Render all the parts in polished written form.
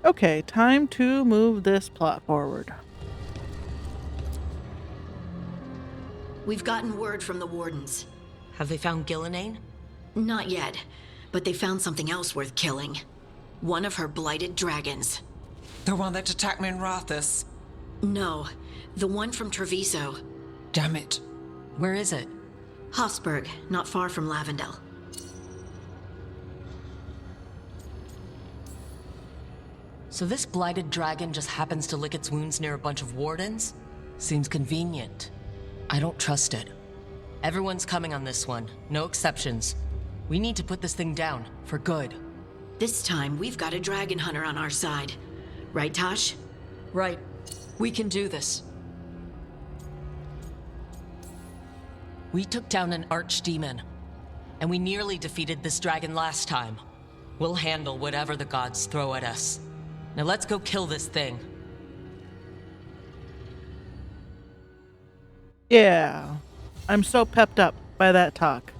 Okay, time to move this plot forward. We've gotten word from the wardens. Have they found Gillenane? Not yet, but they found something else worth killing. One of her blighted dragons. The one that attacked me in Rathus. No, the one from Treviso. Damn it. Where is it? Hofsburg, not far from Lavendel. So this blighted dragon just happens to lick its wounds near a bunch of wardens? Seems convenient. I don't trust it. Everyone's coming on this one, no exceptions. We need to put this thing down, for good. This time, we've got a dragon hunter on our side. Right, Tosh? Right. We can do this. We took down an archdemon, and we nearly defeated this dragon last time. We'll handle whatever the gods throw at us. Now let's go kill this thing. Yeah, I'm so pepped up by that talk.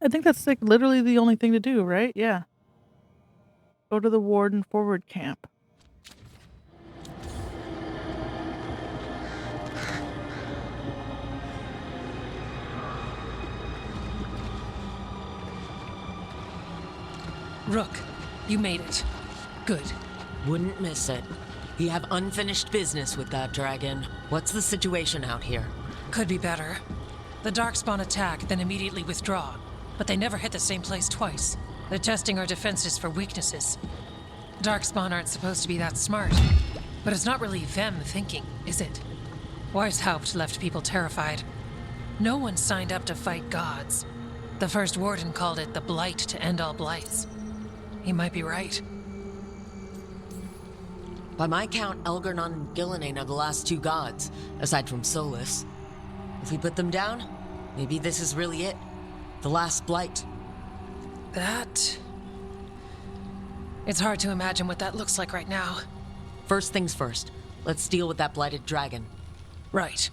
I think that's like literally the only thing to do, right? Yeah. Go to the Warden forward camp. Rook, you made it. Good. Wouldn't miss it. We have unfinished business with that dragon. What's the situation out here? Could be better. The Darkspawn attack, then immediately withdraw. But they never hit the same place twice. They're testing our defenses for weaknesses. Darkspawn aren't supposed to be that smart. But it's not really them thinking, is it? Weishaupt left people terrified. No one signed up to fight gods. The first warden called it the blight to end all blights. He might be right. By my count, Elgar'nan and Gillenane are the last two gods, aside from Solus. If we put them down, maybe this is really it. The last blight. That... It's hard to imagine what that looks like right now. First things first, let's deal with that blighted dragon. Right.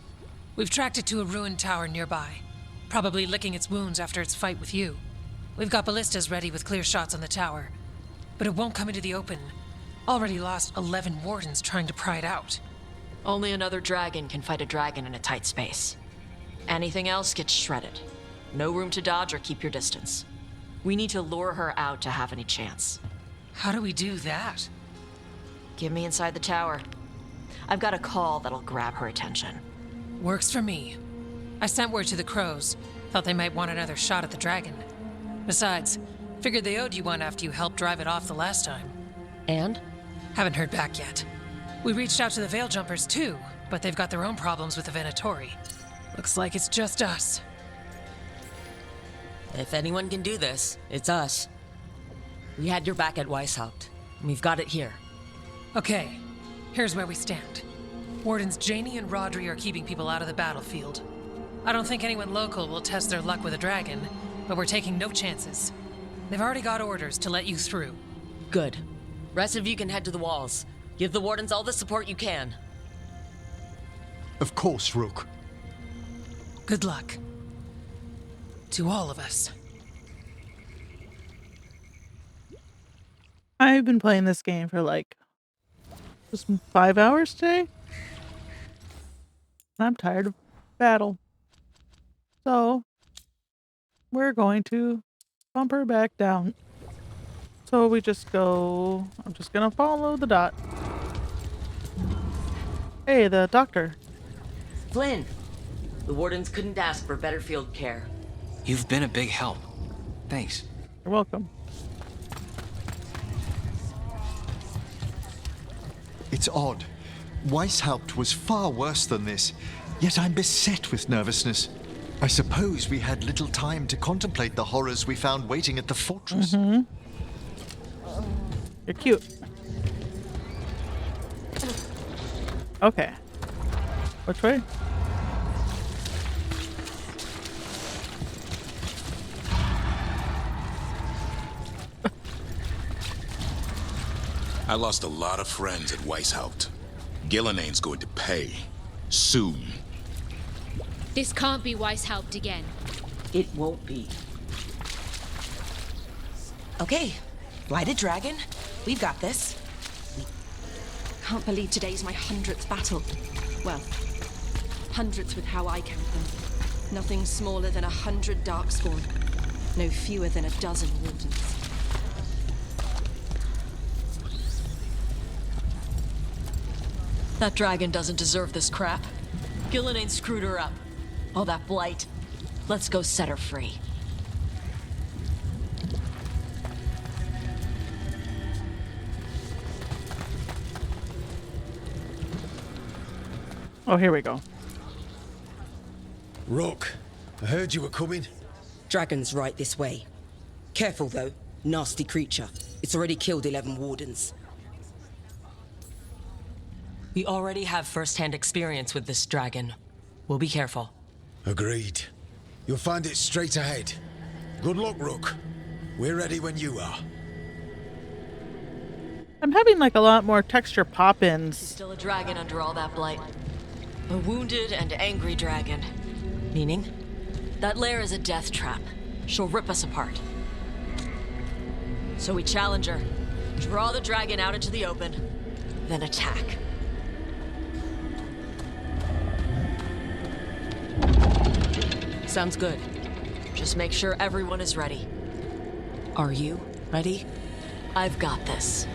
We've tracked it to a ruined tower nearby. Probably licking its wounds after its fight with you. We've got ballistas ready with clear shots on the tower. But it won't come into the open. Already lost 11 wardens trying to pry it out. Only another dragon can fight a dragon in a tight space. Anything else gets shredded. No room to dodge or keep your distance. We need to lure her out to have any chance. How do we do that? Get me inside the tower. I've got a call that'll grab her attention. Works for me. I sent word to the crows. Thought they might want another shot at the dragon. Besides, figured they owed you one after you helped drive it off the last time. And? Haven't heard back yet. We reached out to the Veil Jumpers too, but they've got their own problems with the Venatori. Looks like it's just us. If anyone can do this, it's us. We had your back at Weishaupt, and we've got it here. Okay, here's where we stand. Wardens Janie and Rodri are keeping people out of the battlefield. I don't think anyone local will test their luck with a dragon, but we're taking no chances. They've already got orders to let you through. Good. Rest of you can head to the walls. Give the wardens all the support you can. Of course, Rook. Good luck. To all of us. I've been playing this game for like just 5 hours today. And I'm tired of battle. So we're going to bump her back down. So we just go, I'm just gonna follow the dot. Hey, the doctor. Flynn! The wardens couldn't ask for better field care. You've been a big help. Thanks. You're welcome. It's odd. Weishaupt was far worse than this, yet I'm beset with nervousness. I suppose we had little time to contemplate the horrors we found waiting at the fortress. Mm-hmm. You're cute. Okay. Which way? I lost a lot of friends at Weishaupt. Gillenane's going to pay. Soon. This can't be Weishaupt again. It won't be. Okay, blighted dragon, We've got this. Can't believe today's my 100th battle. Well, 100th with how I count them. Nothing smaller than 100 darkspawn. No fewer than a dozen wardens. That dragon doesn't deserve this crap. Gillenane screwed her up. All that blight. Let's go set her free. Oh, here we go. Rook, I heard you were coming. Dragon's right this way. Careful though, nasty creature. It's already killed 11 wardens. We already have first-hand experience with this dragon. We'll be careful. Agreed. You'll find it straight ahead. Good luck, Rook. We're ready when you are. I'm having like a lot more texture She's pop-ins. still a dragon under all that blight. A wounded and angry dragon. Meaning? That lair is a death trap. She'll rip us apart. So we challenge her, draw the dragon out into the open, then attack. Sounds good. Just make sure everyone is ready. Are you ready? I've got this.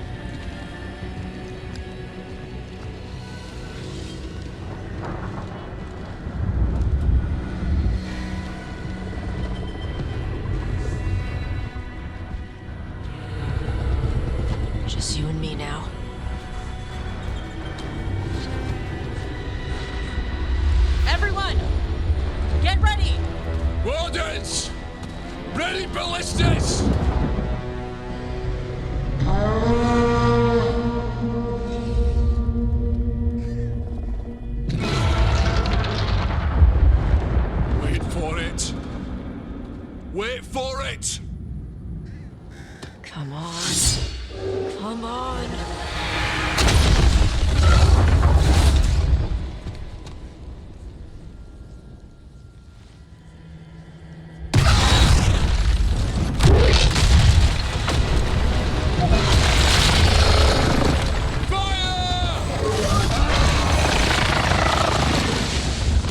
Just you and me now. Everyone! Get ready! Wardens! Ready ballistas! Wait for it. Wait for it! Come on. Come on.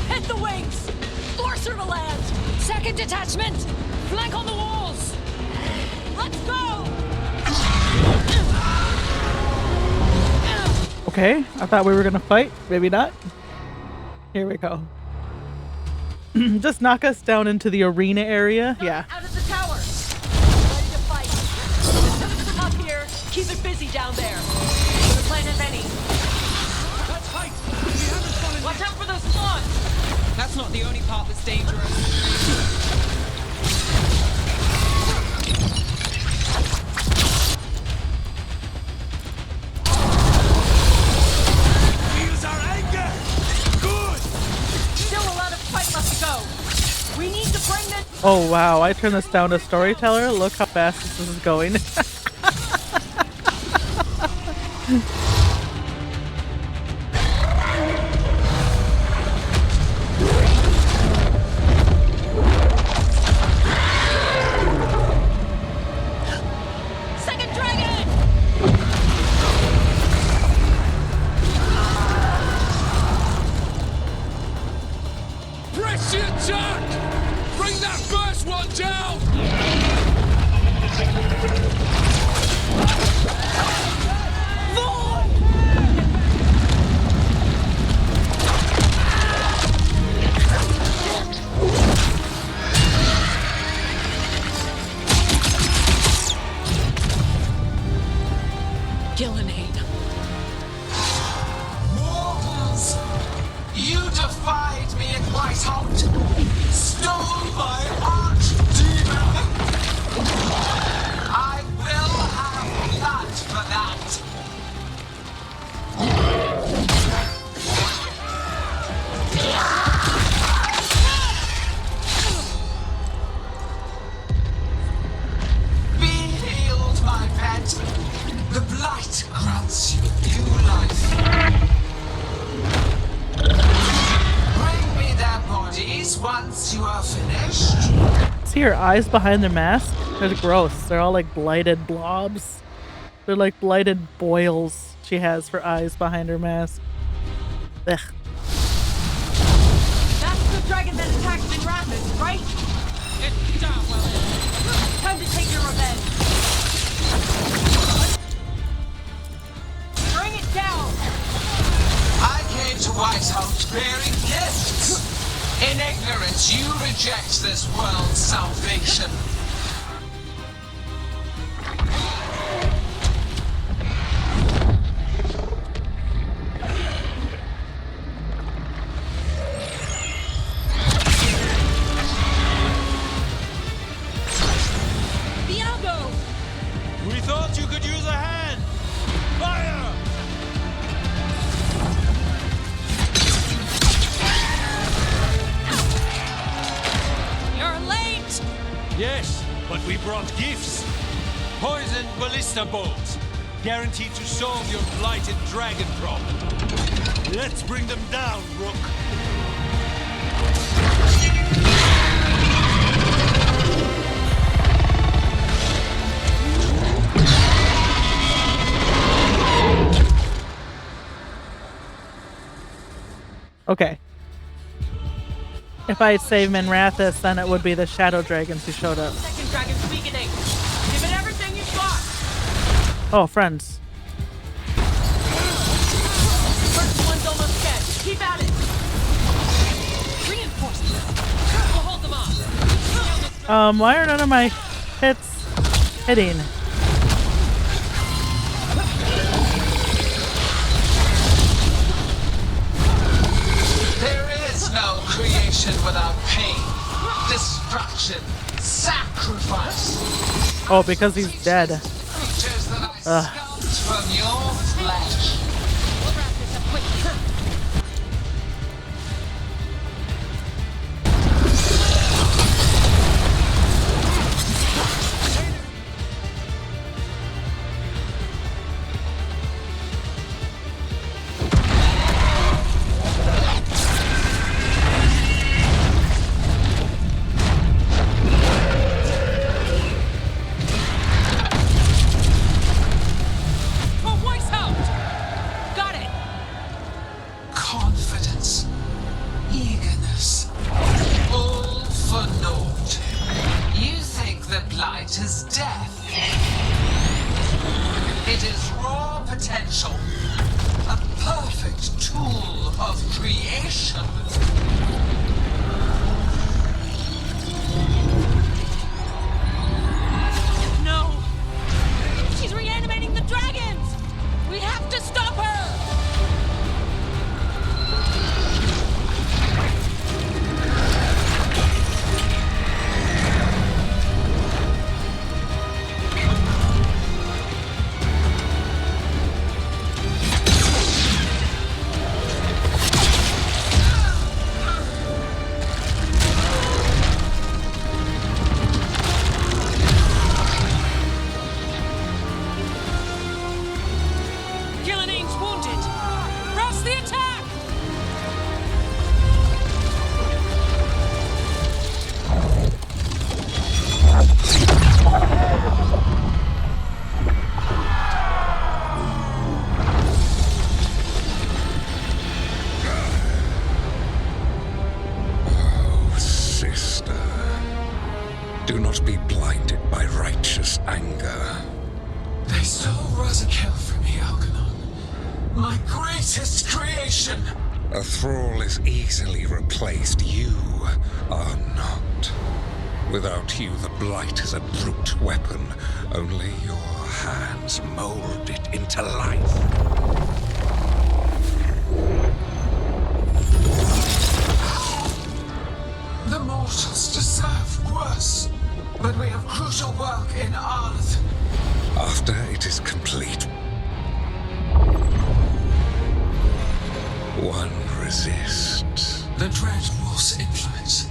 Hit the wings! Force her to land! Second detachment! Flank on the walls! Let's go! Okay, I thought we were gonna fight. Maybe not. Here we go. Just knock us down into the arena area. Yeah. Out of the tower! Ready to fight. Come up here. Keep it busy down there. Gonna plant as many. Let's fight! We haven't fallen Watch out for those spawns! That's not the only part that's dangerous. Feels our anger! Good! Still a lot of fight left to go. We need to bring them. Oh wow, I turned this down to storyteller. Look how fast this is going. Second dragon! Press the attack! Bring that first one down! Gillenane. Mortals! You defied me at Whitehart! Stole my archdemon! I will have blood for that! Be healed, my pet! The blight grants you new life. Bring me their bodies once you are finished. See her eyes behind their mask? They're gross. They're all like blighted blobs. They're like blighted boils she has for eyes behind her mask. Ugh. That's the dragon that attacked Minrathis, right? It's down, well. Time to take your revenge. Bring it down! I came to Weishaupt bearing gifts. In ignorance, you reject this world's salvation. Viago! We thought you could use a hand. Fire! You're late! Yes, but we brought gifts. Poisoned ballista bolts. Guaranteed to solve your blighted dragon problem. Let's bring them down, Rook. Okay. If I had saved Minrathis, then it would be the shadow dragons who showed up. Second dragon's weakening. Give it everything you've got. Oh, friends. First one's almost dead. Keep at it. Reinforcements. We'll hold them off. Why are none of my hits hitting? There is no creation without pain, destruction, sacrifice. Oh, because he's dead. Creatures that I sculpt from your flesh. We'll wrap this up quick. For Weishaupt! Got it! Confidence, eagerness, all for naught. You think the blight is death. It is raw potential, a perfect tool of creation. No! She's reanimating the dragons! We have to stop her! Gillinane's wounded! Press the attack! Oh, sister. Do not be blinded by righteous anger. They stole Rosakill from me, Algernon. My greatest creation. A thrall is easily replaced. You are not. Without you, the blight is a brute weapon. Only your hands mold it into life. The mortals deserve worse. But we have crucial work in Arth. After it is complete, one resists. The Dread Wolf's influence.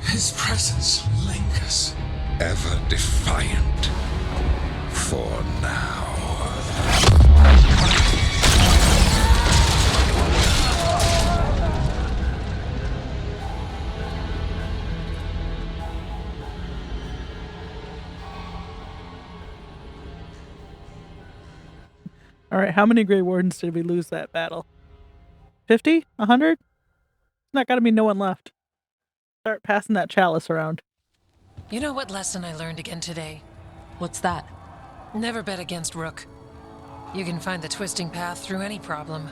His presence lingers. Ever defiant. For now. Alright, how many Grey Wardens did we lose that battle? 50? 100? There's not gotta be no one left. Start passing that chalice around. You know what lesson I learned again today? What's that? Never bet against Rook. You can find the twisting path through any problem.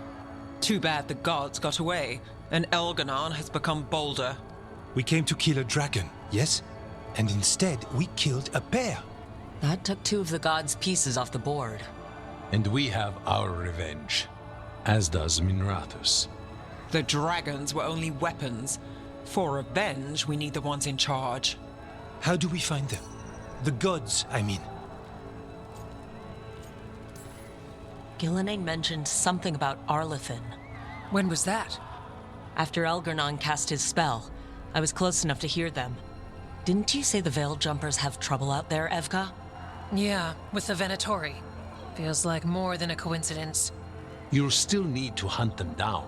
Too bad the gods got away, and Elganon has become bolder. We came to kill a dragon, yes? And instead, we killed a bear. That took 2 of the gods' pieces off the board. And we have our revenge, as does Minrathus. The dragons were only weapons. For revenge, we need the ones in charge. How do we find them? The gods, I mean. Gillenane mentioned something about Arlethin. When was that? After Elgarnon cast his spell, I was close enough to hear them. Didn't you say the Veil Jumpers have trouble out there, Evka? Yeah, with the Venatori. Feels like more than a coincidence. You'll still need to hunt them down.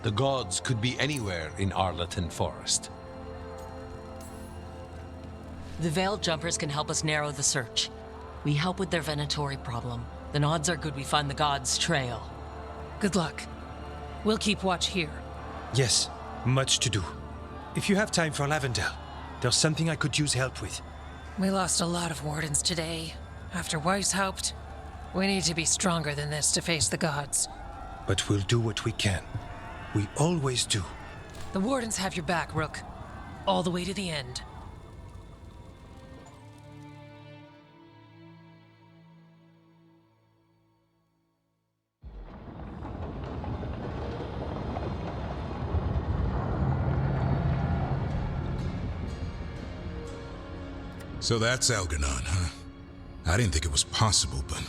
The gods could be anywhere in Arlethin Forest. The Veil Jumpers can help us narrow the search. We help with their Venatori problem. Then odds are good we find the gods' trail. Good luck. We'll keep watch here. Yes, much to do. If you have time for Lavendel, there's something I could use help with. We lost a lot of wardens today. After Weishaupt, we need to be stronger than this to face the gods. But we'll do what we can. We always do. The wardens have your back, Rook. All the way to the end. So that's Elganon, huh? I didn't think it was possible, but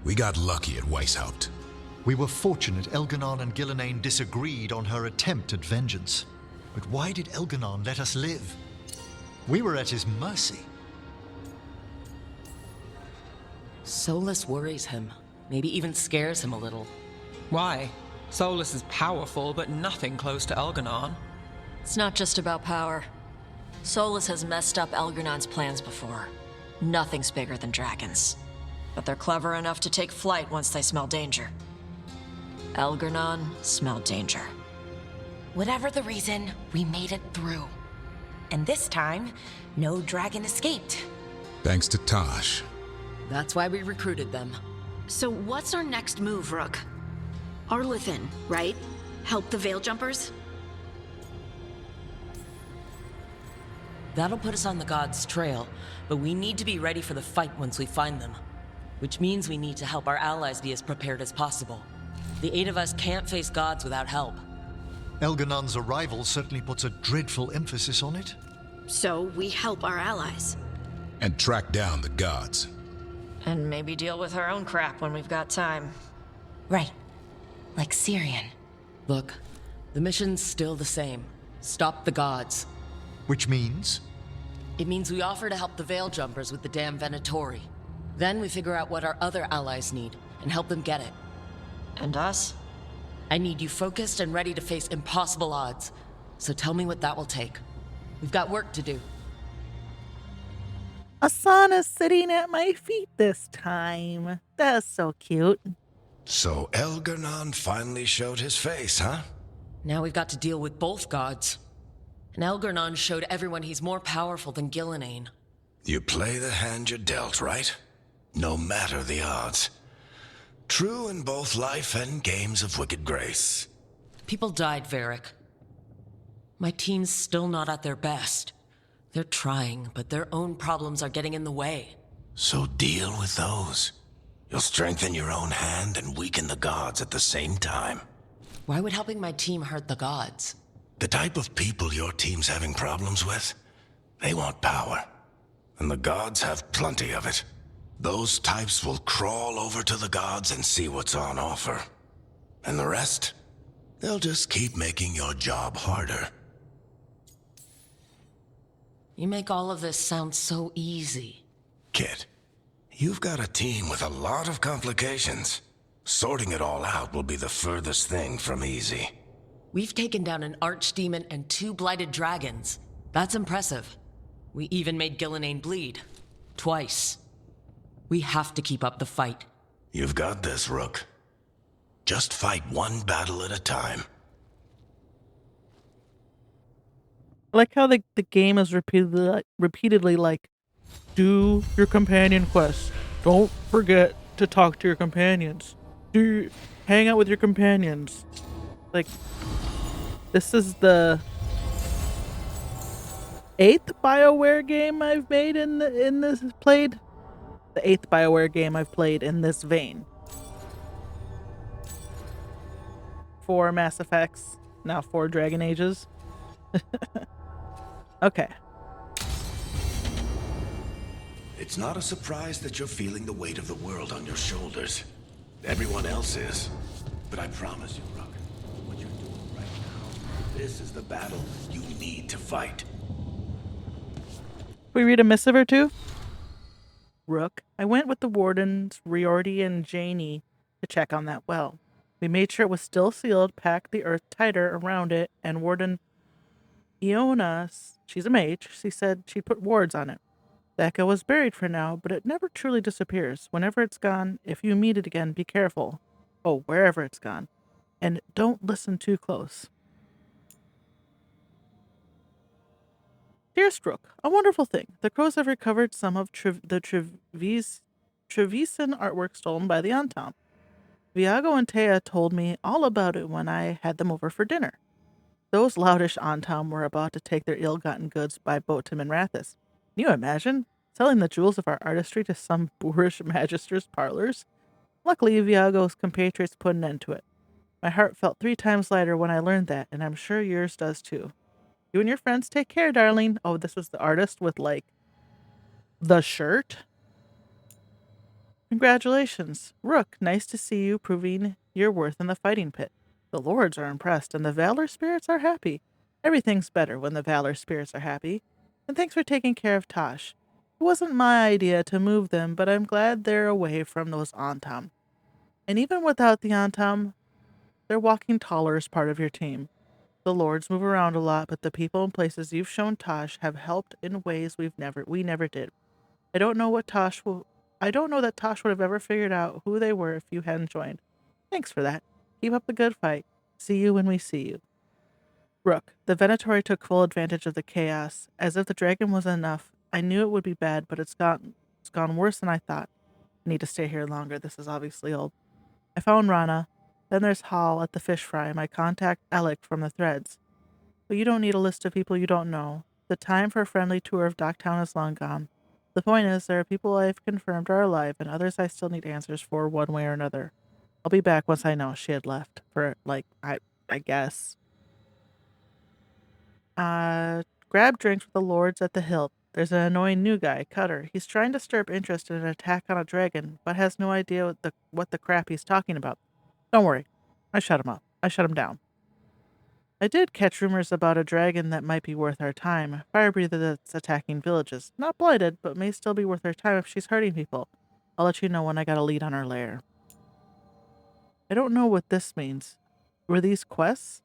we got lucky at Weishaupt. We were fortunate Elganon and Gillenane disagreed on her attempt at vengeance. But why did Elganon let us live? We were at his mercy. Solus worries him. Maybe even scares him a little. Why? Solus is powerful, but nothing close to Elganon. It's not just about power. Solus has messed up Elgarnon's plans before. Nothing's bigger than dragons. But they're clever enough to take flight once they smell danger. Elgarnon smelled danger. Whatever the reason, we made it through. And this time, no dragon escaped. Thanks to Tosh. That's why we recruited them. So what's our next move, Rook? Arlethin, right? Help the Veil Jumpers? That'll put us on the gods' trail, but we need to be ready for the fight once we find them. Which means we need to help our allies be as prepared as possible. The 8 of us can't face gods without help. Elganon's arrival certainly puts a dreadful emphasis on it. So we help our allies. And track down the gods. And maybe deal with our own crap when we've got time. Right. Like Syrian. Look, the mission's still the same. Stop the gods. Which means? It means we offer to help the Veil Jumpers with the damn Venatori. Then we figure out what our other allies need, and help them get it. And us? I need you focused and ready to face impossible odds. So tell me what that will take. We've got work to do. Asana's sitting at my feet this time. That's so cute. So Elgarnon finally showed his face, huh? Now we've got to deal with both gods. And Elgarnon showed everyone he's more powerful than Gillenane. You play the hand you're dealt, right? No matter the odds. True in both life and games of wicked grace. People died, Varric. My team's still not at their best. They're trying, but their own problems are getting in the way. So deal with those. You'll strengthen your own hand and weaken the gods at the same time. Why would helping my team hurt the gods? The type of people your team's having problems with, they want power. And the gods have plenty of it. Those types will crawl over to the gods and see what's on offer. And the rest, they'll just keep making your job harder. You make all of this sound so easy. Kid, you've got a team with a lot of complications. Sorting it all out will be the furthest thing from easy. We've taken down an archdemon and 2 blighted dragons. That's impressive. We even made Gillenane bleed. Twice. We have to keep up the fight. You've got this, Rook. Just fight one battle at a time. I like how the game is repeatedly like, do your companion quests. Don't forget to talk to your companions. Hang out with your companions. Like, this is the 8th BioWare game I've made in this played. The 8th BioWare game I've played in this vein. 4 Mass Effects, now 4 Dragon Ages. Okay. It's not a surprise that you're feeling the weight of the world on your shoulders. Everyone else is. But I promise you, Rook, what you're doing right now, this is the battle you need to fight. We read a missive or two? Rook, I went with the wardens, Riordi and Janie, to check on that well. We made sure it was still sealed, packed the earth tighter around it, and Warden Iona, she's a mage, she said she'd put wards on it. The echo was buried for now, but it never truly disappears. Whenever it's gone, if you meet it again, be careful. Oh, wherever it's gone. And don't listen too close. Dearest Rook, a wonderful thing. The crows have recovered some of the Trevisan artwork stolen by the Antom. Viago and Taya told me all about it when I had them over for dinner. Those loutish Antom were about to take their ill-gotten goods by boat to Minrathous. Can you imagine? Selling the jewels of our artistry to some boorish magister's parlors? Luckily, Viago's compatriots put an end to it. My heart felt 3 times lighter when I learned that, and I'm sure yours does too. You and your friends take care, darling. Oh, this was the artist with, like, the shirt? Congratulations. Rook, nice to see you proving your worth in the fighting pit. The lords are impressed, and the Valor spirits are happy. Everything's better when the Valor spirits are happy. And thanks for taking care of Tosh. It wasn't my idea to move them, but I'm glad they're away from those Antom. And even without the Antom, they're walking taller as part of your team. The lords move around a lot, but the people and places you've shown Tosh have helped in ways we never did. I don't know that Tosh would have ever figured out who they were if you hadn't joined. Thanks for that. Keep up the good fight. See you when we see you. Rook, the Venatori took full advantage of the chaos. As if the dragon was enough. I knew it would be bad, but it's gone worse than I thought. I need to stay here longer. This is obviously old. I found Rana. Then there's Hall at the fish fry, my contact Alec from the threads. But you don't need a list of people you don't know. The time for a friendly tour of Docktown is long gone. The point is, there are people I've confirmed are alive, and others I still need answers for one way or another. I'll be back once I know. She had left. For, like, I guess. Grab drinks with the lords at the hilt. There's an annoying new guy, Cutter. He's trying to stir up interest in an attack on a dragon, but has no idea what the crap he's talking about. Don't worry. I shut him up. I shut him down. I did catch rumors about a dragon that might be worth our time. Firebreather that's attacking villages. Not blighted, but may still be worth our time if she's hurting people. I'll let you know when I got a lead on her lair. I don't know what this means. Were these quests?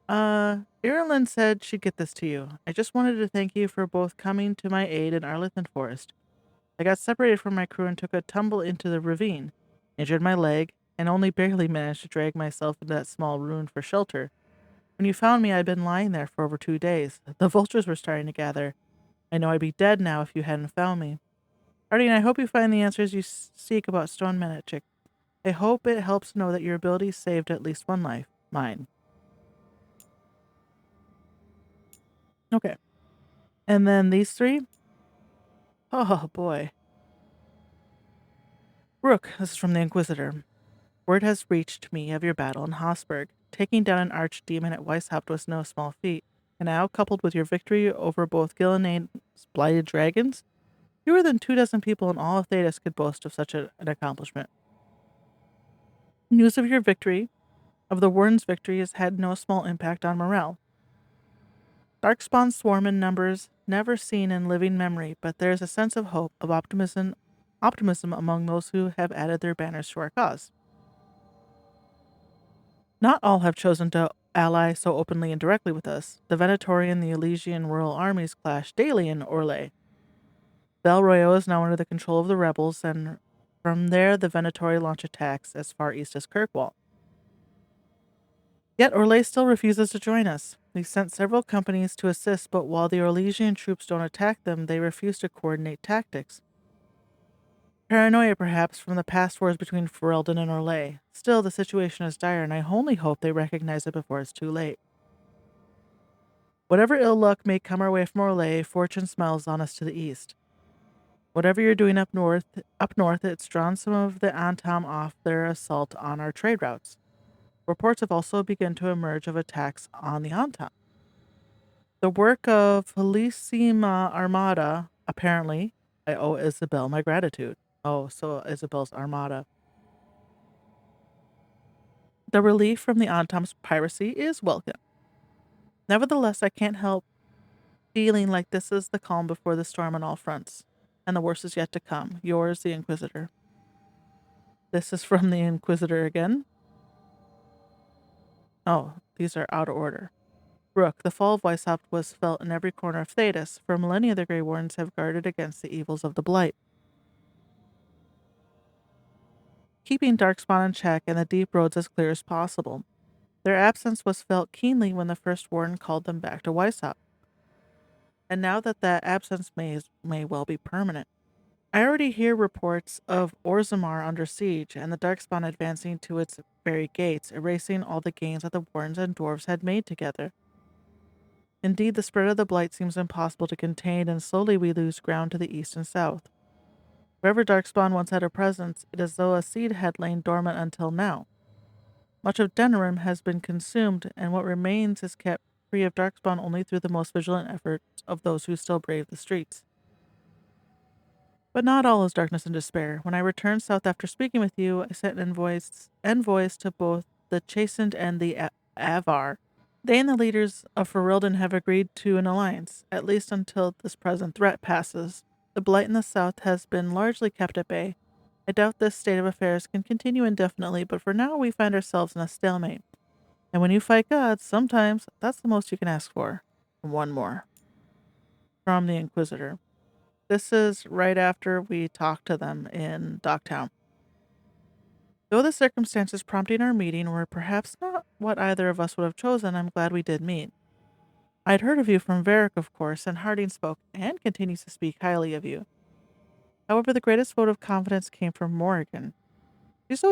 Ireland said she'd get this to you. I just wanted to thank you for both coming to my aid in Arlington Forest. I got separated from my crew and took a tumble into the ravine, injured my leg, and only barely managed to drag myself into that small ruin for shelter. When you found me, I'd been lying there for over 2 days. The vultures were starting to gather. I know I'd be dead now if you hadn't found me. Artie, I hope you find the answers you seek about stone magic. I hope it helps know that your abilities saved at least one life. Mine. Okay. And then these 3? Oh, boy. Rook, this is from the Inquisitor. Word has reached me of your battle in Hosberg. Taking down an archdemon at Weishaupt was no small feat, and now, coupled with your victory over both Gilnena's blighted dragons, fewer than 24 people in all of Thedas could boast of such an accomplishment. News of your victory, of the Warden's victory, has had no small impact on morale. Darkspawn swarm in numbers never seen in living memory, but there is a sense of hope, of optimism among those who have added their banners to our cause. Not all have chosen to ally so openly and directly with us. The Venatori and the Elysian royal armies clash daily in Orlais. Bel Royaux is now under the control of the rebels, and From there, the Venatori launch attacks as far east as Kirkwall. Yet Orlais still refuses to join us. We sent several companies to assist, but while the Orlesian troops don't attack them, they refuse to coordinate tactics. Paranoia, perhaps, from the past wars between Ferelden and Orlais. Still, the situation is dire, and I only hope they recognize it before it's too late. Whatever ill luck may come our way from Orlais, fortune smiles on us to the east. Whatever you're doing up north, it's drawn some of the Antam off their assault on our trade routes. Reports have also begun to emerge of attacks on the Antam. The work of Felicima Armada, apparently. I owe Isabel my gratitude. Oh, so Isabel's Armada. The relief from the Antam's piracy is welcome. Nevertheless, I can't help feeling like this is the calm before the storm on all fronts, and the worst is yet to come. Yours, the Inquisitor. This is from the Inquisitor again. Oh, these are out of order. Rook, the fall of Weishaupt was felt in every corner of Thedas. For millennia, the Grey Wardens have guarded against the evils of the Blight, keeping Darkspawn in check and the deep roads as clear as possible. Their absence was felt keenly when the first Warden called them back to Weishaupt, and now that absence may well be permanent. I already hear reports of Orzammar under siege, and the Darkspawn advancing to its very gates, erasing all the gains that the Wardens and Dwarves had made together. Indeed, the spread of the Blight seems impossible to contain, and slowly we lose ground to the east and south. Wherever Darkspawn once had a presence, it is as though a seed had lain dormant until now. Much of Denerim has been consumed, and what remains is kept free of Darkspawn only through the most vigilant efforts of those who still brave the streets. But not all is darkness and despair. When I returned south after speaking with you, I sent envoys to both the Chastened and the Avar. They and the leaders of Ferelden have agreed to an alliance, at least until this present threat passes. The Blight in the south has been largely kept at bay. I doubt this state of affairs can continue indefinitely, but for now we find ourselves in a stalemate. And when you fight gods, sometimes that's the most you can ask for. One more. From the Inquisitor. This is right after we talked to them in Docktown. Though the circumstances prompting our meeting were perhaps not what either of us would have chosen, I'm glad we did meet. I'd heard of you from Varric, of course, and Harding spoke and continues to speak highly of you. However, the greatest vote of confidence came from Morrigan. She's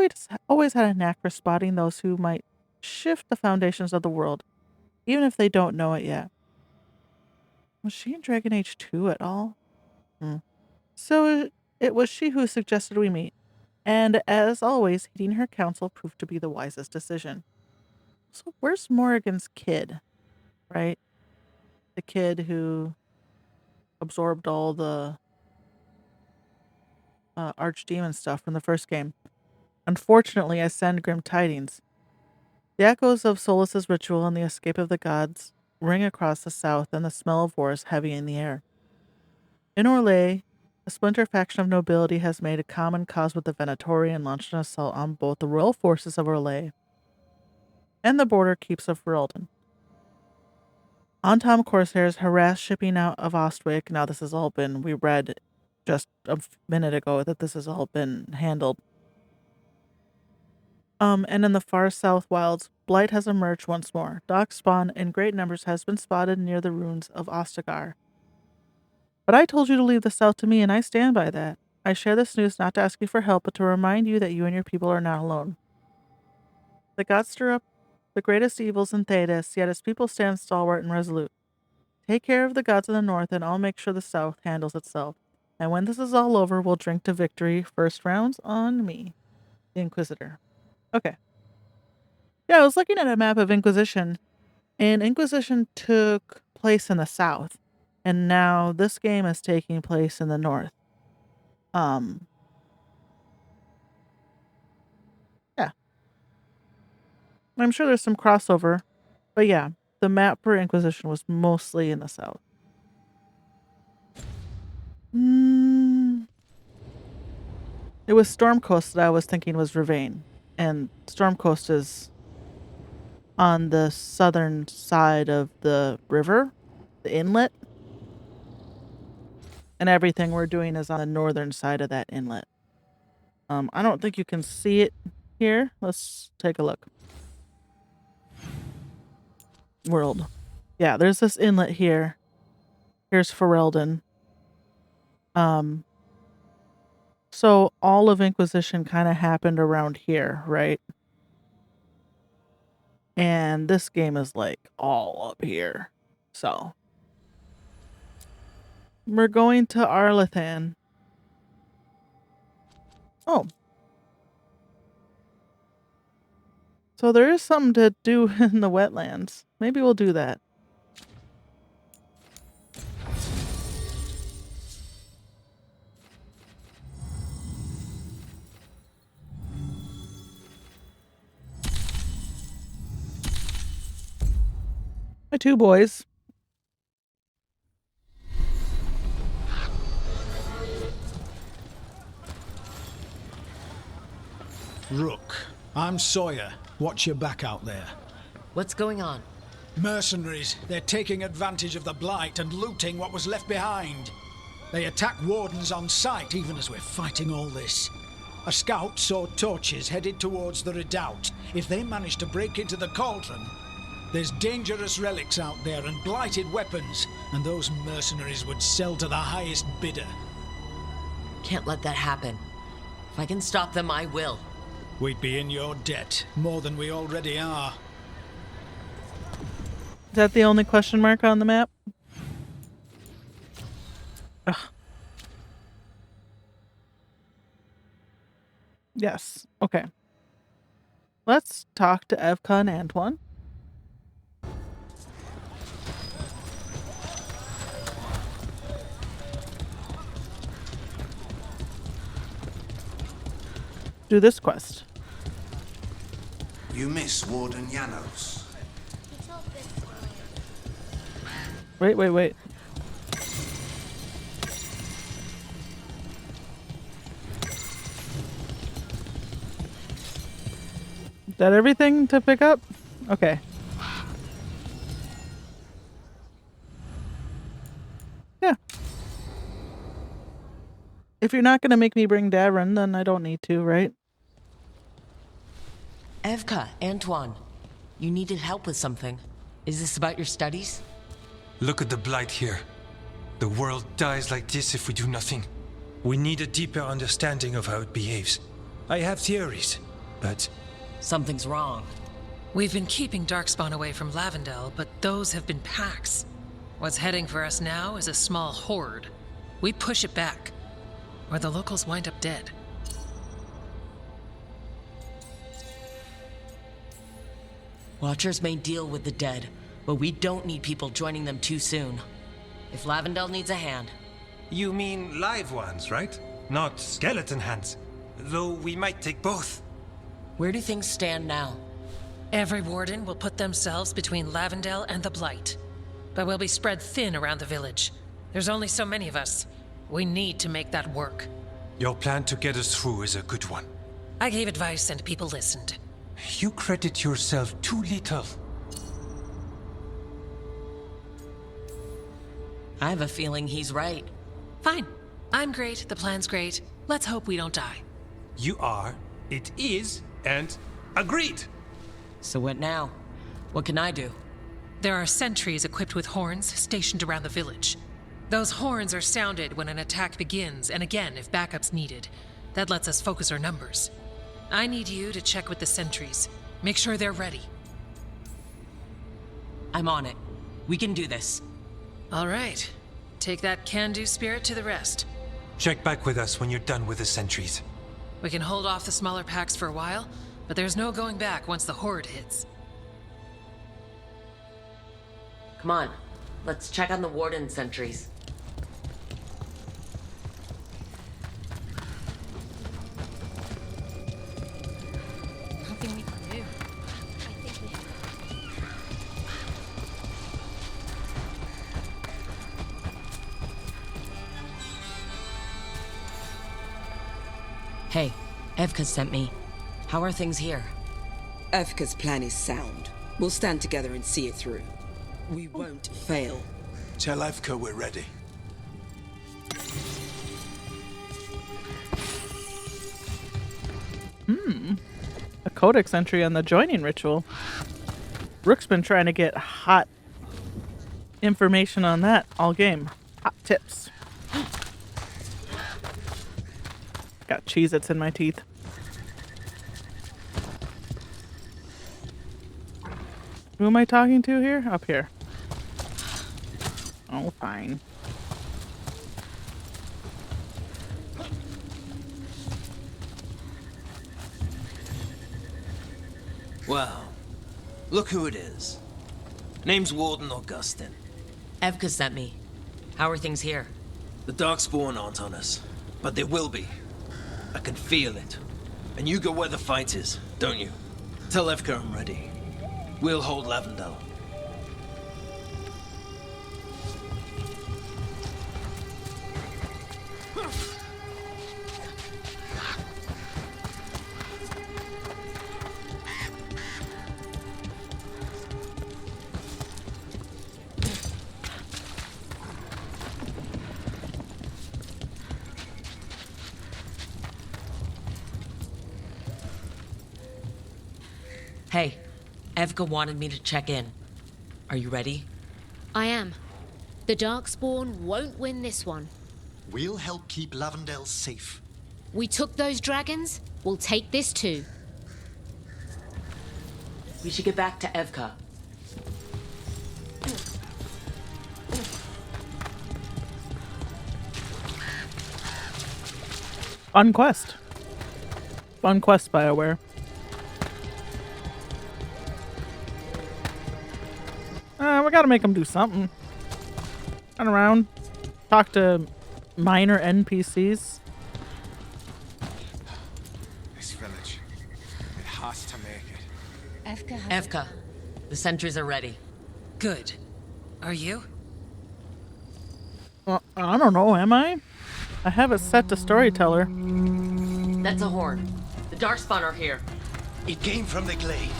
always had a knack for spotting those who might shift the foundations of the world, even if they don't know it yet. Was she in Dragon Age 2 at all? So it was she who suggested we meet, and as always, heeding her counsel proved to be the wisest decision. So where's Morrigan's kid, right? The kid who absorbed all the archdemon stuff from the first game. Unfortunately, I send grim tidings. The echoes of Solas's ritual and the escape of the gods ring across the south, and the smell of war is heavy in the air. In Orlais, a splinter faction of nobility has made a common cause with the Venatori and launched an assault on both the royal forces of Orlais and the border keeps of Ferelden. Antam corsairs harass shipping out of Ostwick. Now this has all been, we read just a minute ago that this has all been handled. And in the far south wilds, Blight has emerged once more. Darkspawn in great numbers has been spotted near the ruins of Ostagar. But I told you to leave the south to me, and I stand by that. I share this news not to ask you for help, but to remind you that you and your people are not alone. The gods stir up the greatest evils in Thedas, yet its people stand stalwart and resolute. Take care of the gods of the north, and I'll make sure the south handles itself. And when this is all over, we'll drink to victory. First rounds on me. The Inquisitor. Okay. Yeah, I was looking at a map of Inquisition, and Inquisition took place in the south, and now this game is taking place in the north. Yeah. I'm sure there's some crossover, but yeah, the map for Inquisition was mostly in the south. It was Stormcoast that I was thinking was Ravane, and Stormcoast is on the southern side of the river, the inlet, and everything we're doing is on the northern side of that inlet. I don't think you can see it here. Let's take a look. World. Yeah, there's this inlet here. Here's Ferelden. So all of Inquisition kind of happened around here, right? And this game is like all up here. So we're going to Arlathan. Oh. So there is something to do in the wetlands. Maybe we'll do that. My two boys. Rook, I'm Sawyer. Watch your back out there. What's going on? Mercenaries. They're taking advantage of the Blight and looting what was left behind. They attack wardens on sight even as we're fighting all this. A scout saw torches headed towards the redoubt. If they manage to break into the cauldron, there's dangerous relics out there and blighted weapons, and those mercenaries would sell to the highest bidder. Can't let that happen. If I can stop them, I will. We'd be in your debt, more than we already are. Is that the only question mark on the map? Ugh. Yes. Okay. Let's talk to Evka and Antoine. Do this quest. You miss Warden Janos. Wait. Is that everything to pick up? Okay. Yeah. If you're not going to make me bring Davrin, then I don't need to, right? Evka, Antoine, you needed help with something. Is this about your studies? Look at the blight here. The world dies like this if we do nothing. We need a deeper understanding of how it behaves. I have theories, but... Something's wrong. We've been keeping Darkspawn away from Lavendel, but those have been packs. What's heading for us now is a small horde. We push it back, or the locals wind up dead. Watchers may deal with the dead, but we don't need people joining them too soon. If Lavendel needs a hand... You mean live ones, right? Not skeleton hands. Though we might take both. Where do things stand now? Every warden will put themselves between Lavendel and the Blight. But we'll be spread thin around the village. There's only so many of us. We need to make that work. Your plan to get us through is a good one. I gave advice and people listened. You credit yourself too little. I have a feeling he's right. Fine. I'm great, the plan's great. Let's hope we don't die. You are, it is, and agreed. So what now? What can I do? There are sentries equipped with horns stationed around the village. Those horns are sounded when an attack begins, and again if backup's needed. That lets us focus our numbers. I need you to check with the sentries. Make sure they're ready. I'm on it. We can do this. All right. Take that can-do spirit to the rest. Check back with us when you're done with the sentries. We can hold off the smaller packs for a while, but there's no going back once the horde hits. Come on. Let's check on the warden sentries. Nothing we can do. I think we have... Hey, Evka sent me. How are things here? Evka's plan is sound. We'll stand together and see it through. We won't fail. Tell Evka we're ready. A codex entry on the joining ritual. Rook's been trying to get hot information on that all game. Hot tips. Got Cheez-Its in my teeth. Who am I talking to here? Up here. Oh, fine. Well, look who it is. Name's Warden Augustin. Evka sent me. How are things here? The Darkspawn aren't on us, but they will be. I can feel it. And you go where the fight is, don't you? Tell Evka I'm ready. We'll hold Lavendel. Hey, Evka wanted me to check in. Are you ready? I am. The Darkspawn won't win this one. We'll help keep Lavendel safe. We took those dragons, we'll take this too. We should get back to Evka. Fun quest. Fun quest, BioWare. We gotta make them do something. Run around. Talk to minor NPCs. This village, it has to make it. Evka, the sentries are ready. Good. Are you? Well, I don't know, am I? I have it set to storyteller. That's a horn. The Darkspawn are here. It came from the glade.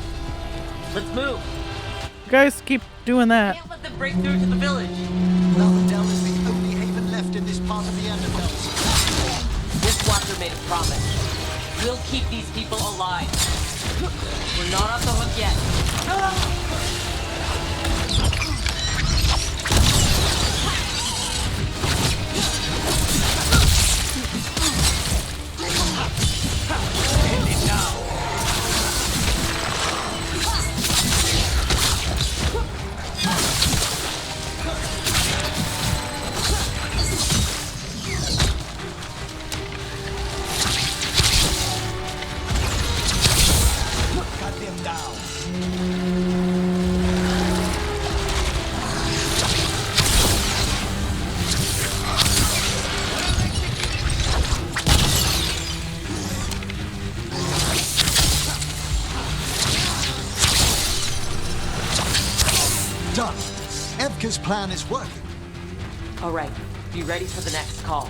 Let's move. You guys keep doing that. Can't let them break through to the village. Lavendel is the only haven left in this part of the Underbells. This watcher made a promise. We'll keep these people alive. We're not off the hook yet. Done. Evka's plan is working. All right, be ready for the next call.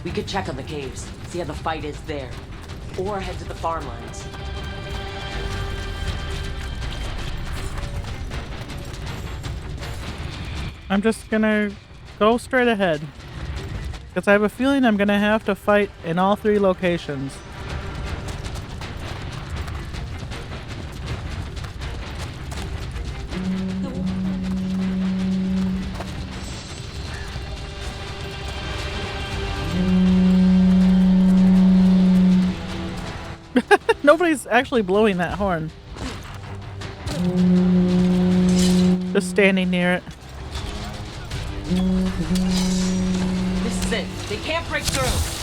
We could check on the caves, see how the fight is there, or head to the farmlands. I'm just gonna go straight ahead. Because I have a feeling I'm gonna have to fight in all three locations. Nobody's actually blowing that horn. Just standing near it. This is it. They can't break through.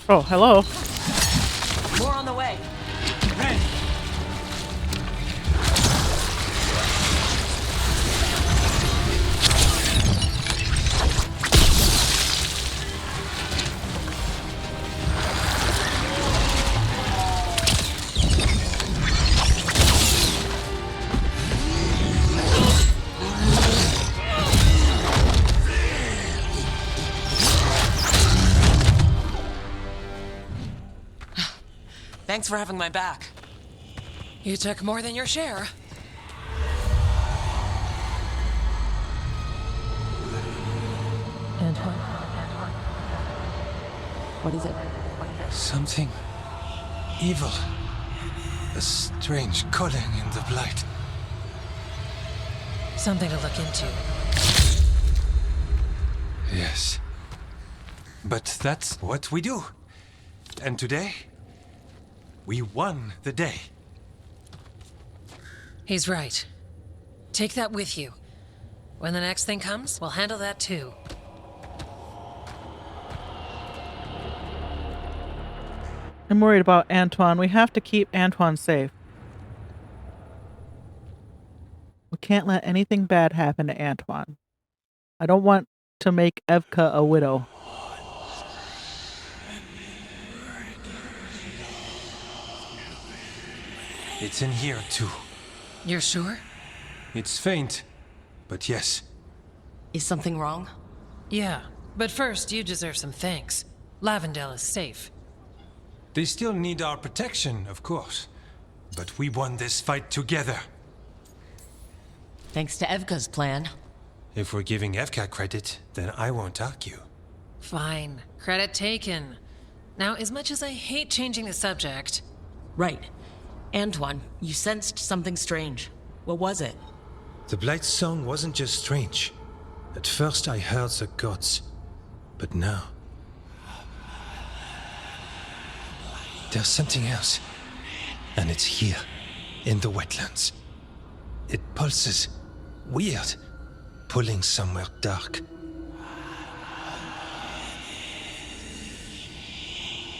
Oh, hello. More on the way. Thanks for having my back. You took more than your share. Antoine? What is it? Something evil. A strange calling in the blight. Something to look into. Yes. But that's what we do. And today, we won the day. He's right. Take that with you. When the next thing comes, we'll handle that too. I'm worried about Antoine. We have to keep Antoine safe. We can't let anything bad happen to Antoine. I don't want to make Evka a widow. It's in here too. You're sure? It's faint, but yes. Is something wrong? Yeah, but first you deserve some thanks. Lavendale is safe. They still need our protection, of course. But we won this fight together. Thanks to Evka's plan. If we're giving Evka credit, then I won't argue. Fine. Credit taken. Now, as much as I hate changing the subject... Right. Antoine, you sensed something strange. What was it? The Blight's song wasn't just strange. At first I heard the gods. But now... there's something else. And it's here, in the wetlands. It pulses. Weird. Pulling somewhere dark.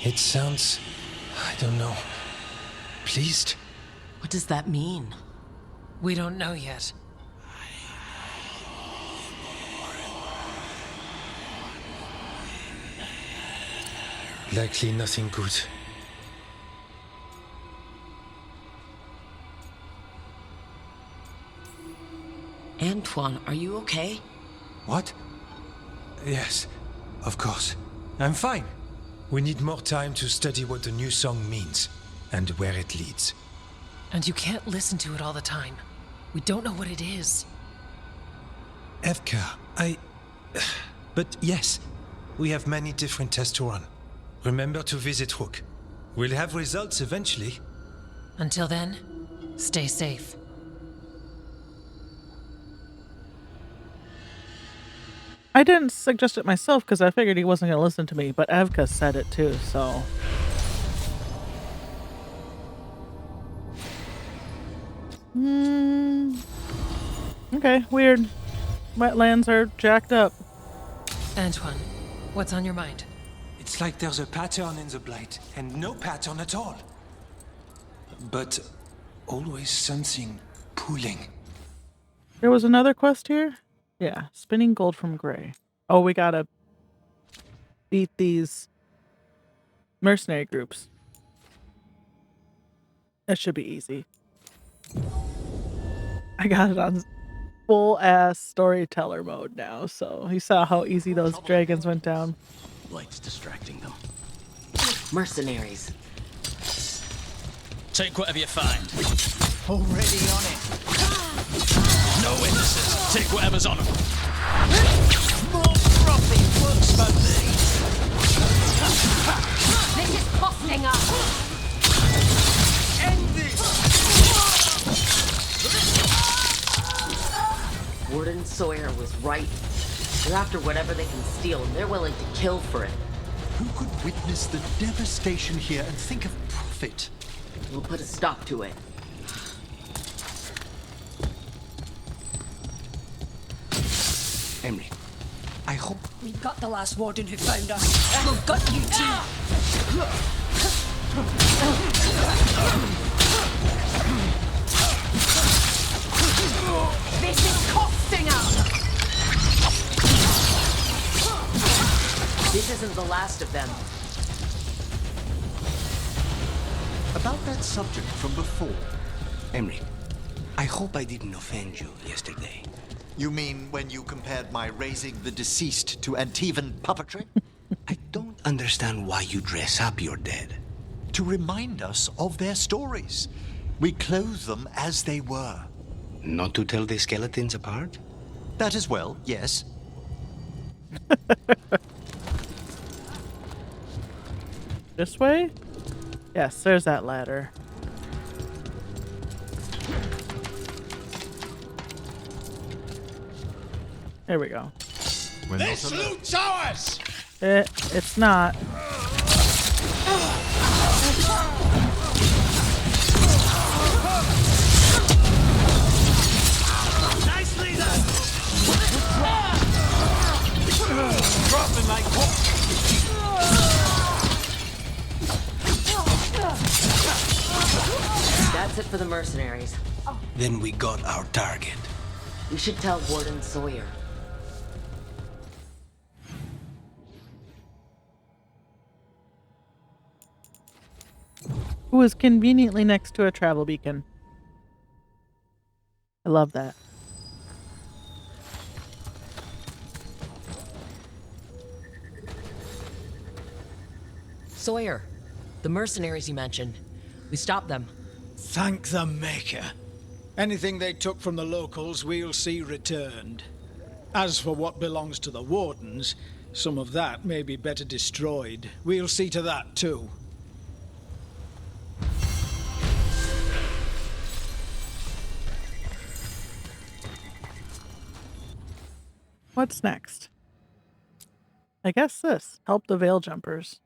It sounds... I don't know. Pleased? What does that mean? We don't know yet. Likely nothing good. Antoine, are you okay? What? Yes, of course. I'm fine. We need more time to study what the new song means, and where it leads. And you can't listen to it all the time. We don't know what it is. Evka, But yes, we have many different tests to run. Remember to visit Rook. We'll have results eventually. Until then, stay safe. I didn't suggest it myself because I figured he wasn't going to listen to me, but Evka said it too, so... Okay, weird. Wetlands are jacked up. Antoine, what's on your mind? It's like there's a pattern in the Blight, and no pattern at all. But always something pulling. There was another quest here? Yeah, spinning gold from Gray. Oh, we gotta beat these mercenary groups. That should be easy. I got it on full-ass storyteller mode now, so you saw how easy those dragons went down. Light's distracting them. Mercenaries. Take whatever you find. Already on it. No witnesses. Take whatever's on them. More profit works for me. This is costing us. End this. Warden Sawyer was right. They're after whatever they can steal, and they're willing to kill for it. Who could witness the devastation here and think of profit? We'll put a stop to it. Emery, I hope... We've got the last warden who found us. We've got you too. This is costing us. This isn't the last of them. About that subject from before. Emery, I hope I didn't offend you yesterday. You mean when you compared my raising the deceased to Antivan puppetry? I don't understand why you dress up your dead. to remind us of their stories. We clothe them as they were. Not to tell the skeletons apart? That as well, yes. This way? Yes, there's that ladder. There we go. This loot's ours! It's not. Nicely done! Dropping my That's it for the mercenaries. Then we got our target. We should tell Warden Sawyer. Who is conveniently next to a travel beacon. I love that. Sawyer, the mercenaries you mentioned. We stopped them. Thank the Maker. Anything they took from the locals, we'll see returned. As for what belongs to the Wardens, some of that may be better destroyed. We'll see to that, too. What's next? I guess this. Help the Veil Jumpers.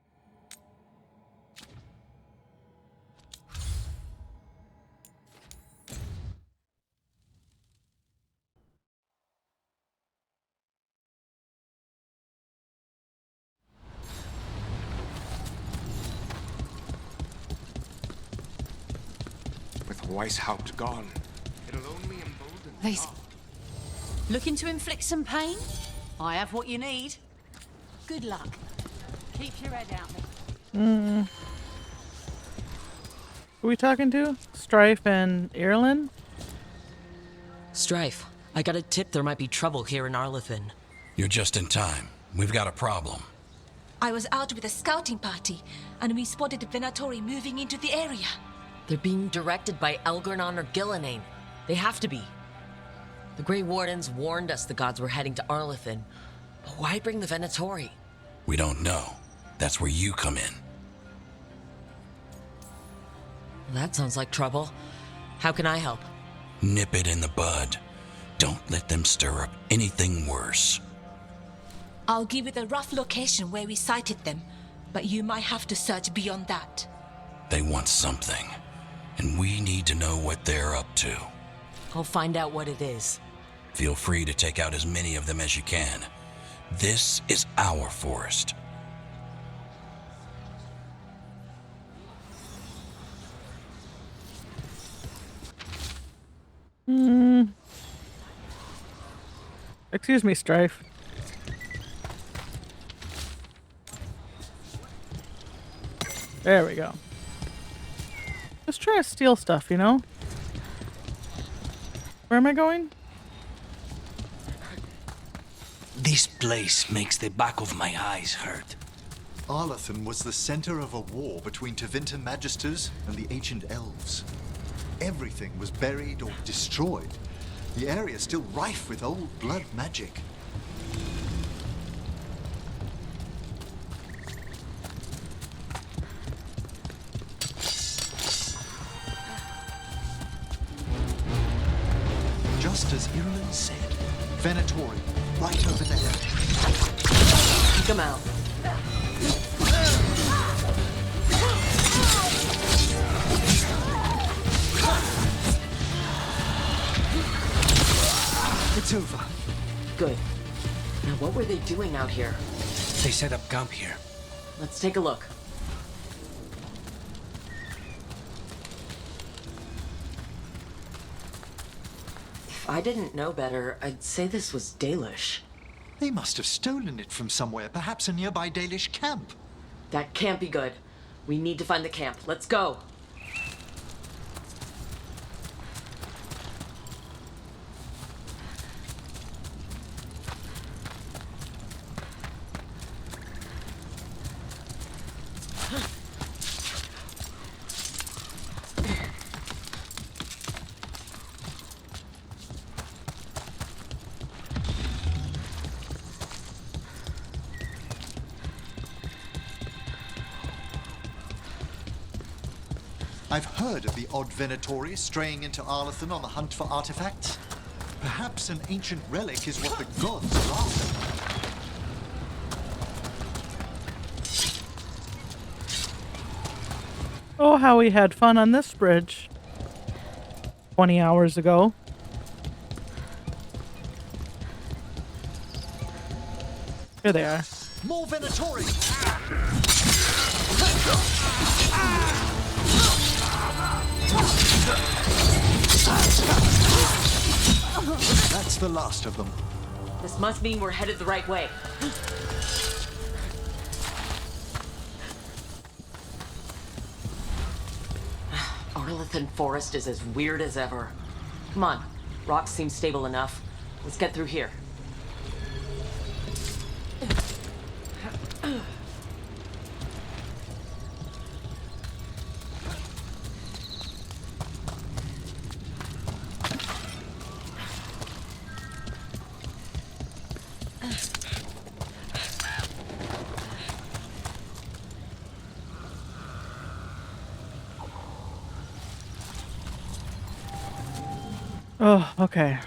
With Weishaupt gone, it'll only embolden the These... Looking to inflict some pain? I have what you need. Good luck. Keep your head out there. Who are we talking to? Strife and Ireland? Strife, I got a tip there might be trouble here in Arlethan. You're just in time. We've got a problem. I was out with a scouting party, and we spotted the Venatori moving into the area. They're being directed by Elgernon or Gillenane. They have to be. The Grey Wardens warned us the gods were heading to Arlethan. But why bring the Venatori? We don't know. That's where you come in. That sounds like trouble. How can I help? Nip it in the bud. Don't let them stir up anything worse. I'll give you the rough location where we sighted them, but you might have to search beyond that. They want something, and we need to know what they're up to. I'll find out what it is. Feel free to take out as many of them as you can. This is our forest. Excuse me, Strife. There we go. Just try to steal stuff, you know? Where am I going? This place makes the back of my eyes hurt. Arlethan was the center of a war between Tevinter Magisters and the ancient elves. Everything was buried or destroyed. The area is still rife with old blood magic. Just as Ireland said, Venatori, right over there. Take them out. It's over. Good. Now what were they doing out here? They set up camp here. Let's take a look. If I didn't know better, I'd say this was Dalish. They must have stolen it from somewhere, perhaps a nearby Dalish camp. That can't be good. We need to find the camp. Let's go. I've heard of the odd Venatori straying into Arlathan on the hunt for artifacts. Perhaps an ancient relic is what the gods are after. Oh, how we had fun on this bridge 20 hours ago. Here they are. More Venatori! That's the last of them. This must mean we're headed the right way. Arlathan Forest is as weird as ever. Come on, rocks seem stable enough. Let's get through here. Oh, okay.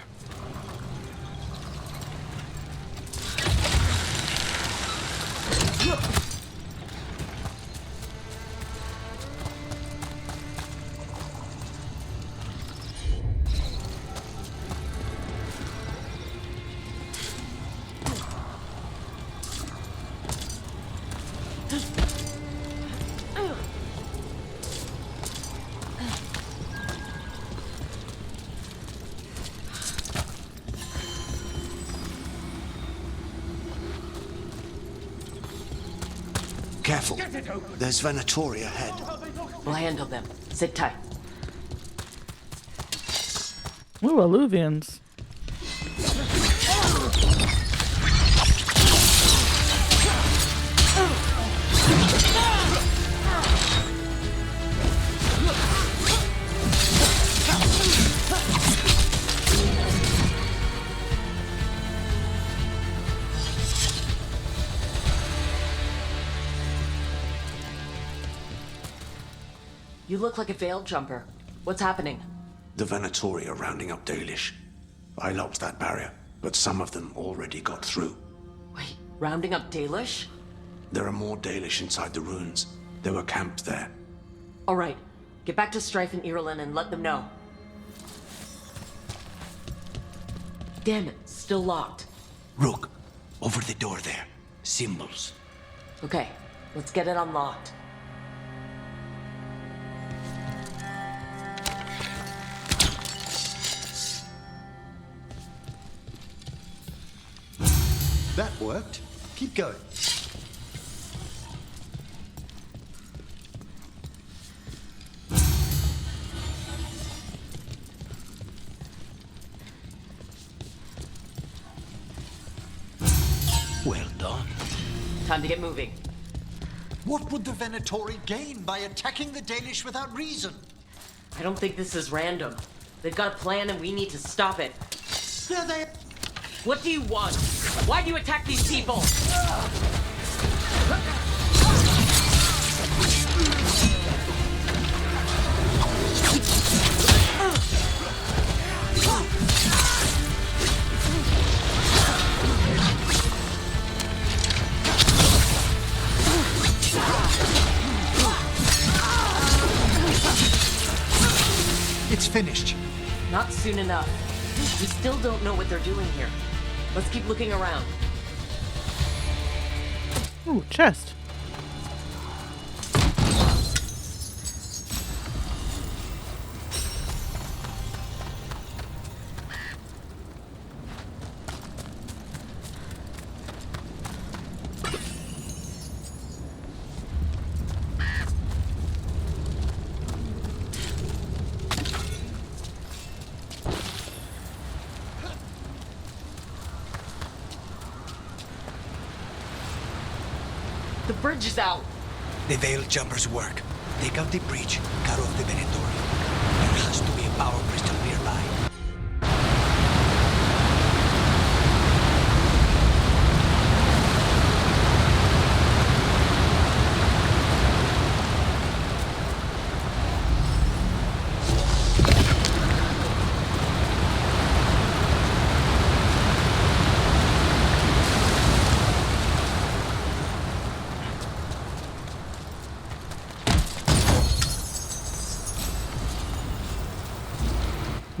Careful. There's Venatori ahead. We'll handle them. Sit tight. Ooh, alluvians. You look like a veiled jumper. What's happening? The Venatori are rounding up Dalish. I locked that barrier, but some of them already got through. Wait, rounding up Dalish? There are more Dalish inside the ruins. They were camped there. All right, get back to Strife and Irulan and let them know. Damn it, still locked. Rook, over the door there. Symbols. Okay, let's get it unlocked. That worked. Keep going. Well done. Time to get moving. What would the Venatori gain by attacking the Dalish without reason? I don't think this is random. They've got a plan and we need to stop it. There they... What do you want? Why do you attack these people? It's finished. Not soon enough. We still don't know what they're doing here. Let's keep looking around. Ooh, chest. The bridge is out. The Veiled Jumpers work. Take out the breach, cut off the Venatori. There has to be a power crystal nearby.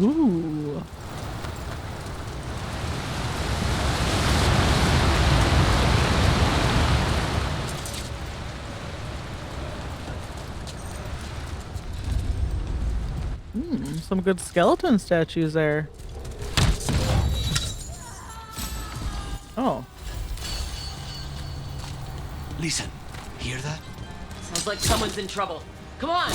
Ooh. Some good skeleton statues there. Oh. Listen, hear that? Sounds like someone's in trouble. Come on!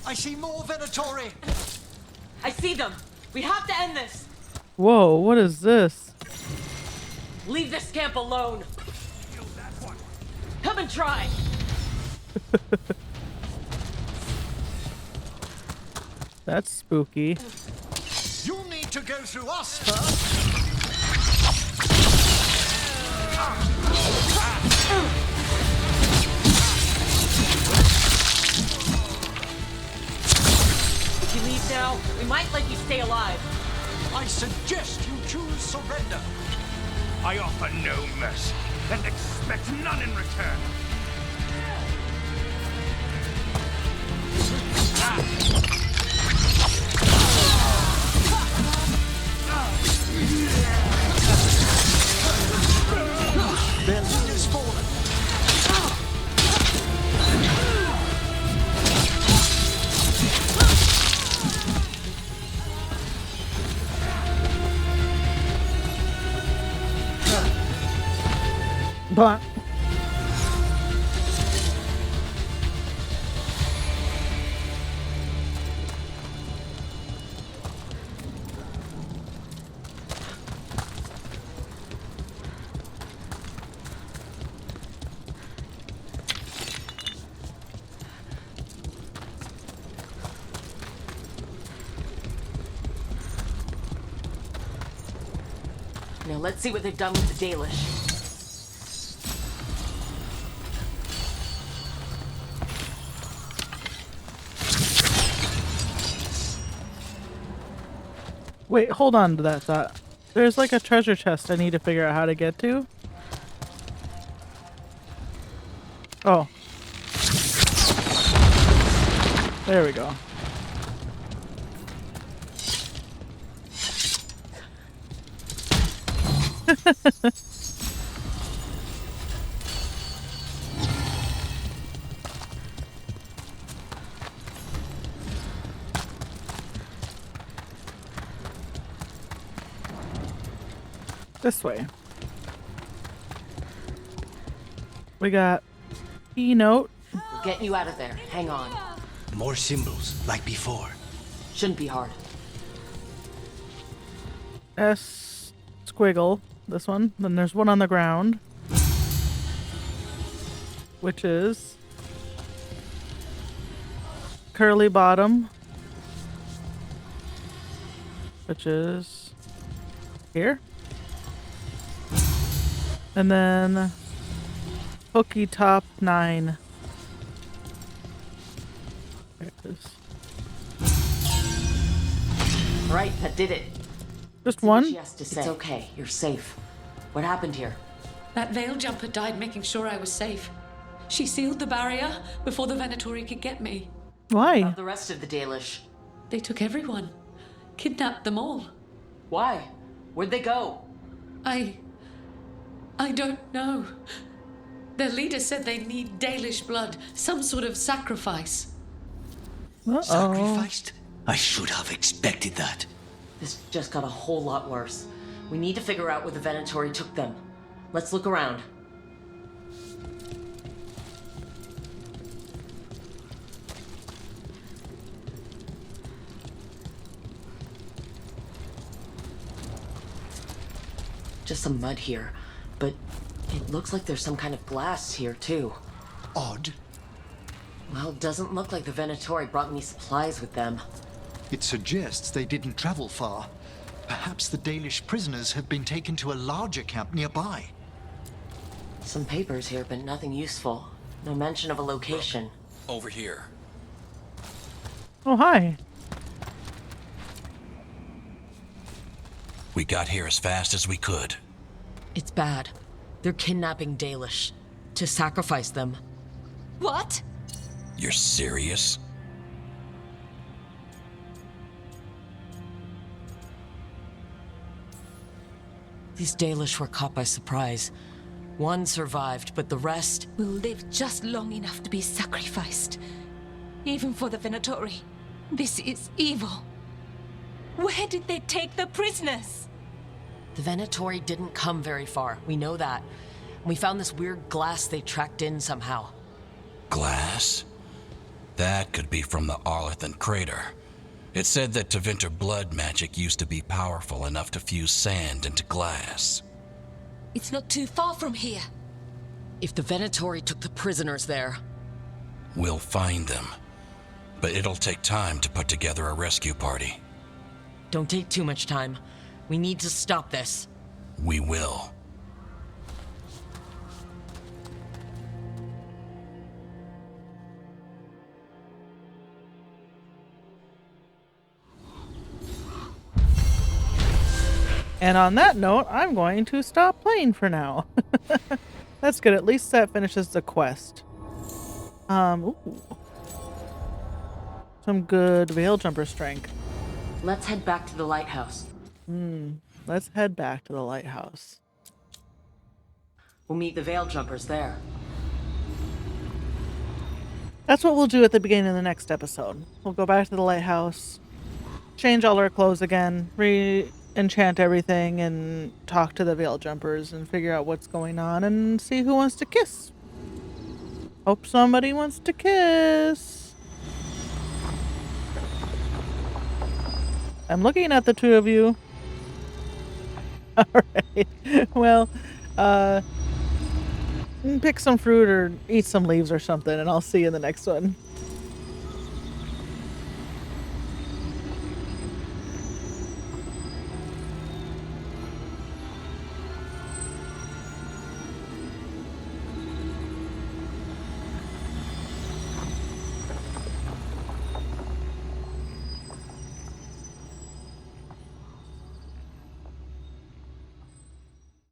I see more Venatori! I see them! We have to end this! Whoa, what is this? Leave this camp alone! Come and try! That's spooky. You'll need to go through us first! If you leave now, we might let you stay alive. I suggest you choose surrender. I offer no mercy and expect none in return. Their leader's fallen. But Now let's see what they've done with the Dalish. wait, hold on to that thought. There's like a treasure chest I need to figure out how to get to. Oh. There we go. This way. We got keynote. We're getting you out of there. Hang on. More symbols, like before. Shouldn't be hard. S squiggle. This one. Then there's one on the ground. Which is curly bottom. Which is here. And then hooky top 9. There it is. Right, that did it. Just one? She has to say. It's okay. You're safe. What happened here? That veil jumper died making sure I was safe. She sealed the barrier before the Venatori could get me. Why? About the rest of the Dalish. They took everyone. Kidnapped them all. Why? Where'd they go? I don't know. Their leader said they need Dalish blood, some sort of sacrifice. Sacrificed? I should have expected that. This just got a whole lot worse. We need to figure out where the Venatori took them. Let's look around. Just some mud here, but it looks like there's some kind of glass here too. Odd. Well, it doesn't look like the Venatori brought any supplies with them. It suggests they didn't travel far. Perhaps the Dalish prisoners have been taken to a larger camp nearby. Some papers here, but nothing useful. No mention of a location. Over here. Oh, hi. We got here as fast as we could. It's bad. They're kidnapping Dalish. To sacrifice them. What? You're serious? These Dalish were caught by surprise. One survived, but the rest... will live just long enough to be sacrificed. Even for the Venatori. This is evil. Where did they take the prisoners? The Venatori didn't come very far. We know that. We found this weird glass they tracked in somehow. Glass? That could be from the Arlethan crater. It said that Tevinter blood magic used to be powerful enough to fuse sand into glass. It's not too far from here. If the Venatori took the prisoners there... We'll find them. But it'll take time to put together a rescue party. Don't take too much time. We need to stop this. We will. And on that note, I'm going to stop playing for now. That's good. At least that finishes the quest. Ooh. Some good veil jumper strength. Let's head back to the lighthouse. Let's head back to the lighthouse. We'll meet the veil jumpers there. That's what we'll do at the beginning of the next episode. We'll go back to the lighthouse, change all our clothes again, enchant everything, and talk to the veil jumpers and figure out what's going on and see who wants to kiss. Hope somebody wants to kiss. I'm looking at the two of you. Alright. Well, pick some fruit or eat some leaves or something, and I'll see you in the next one.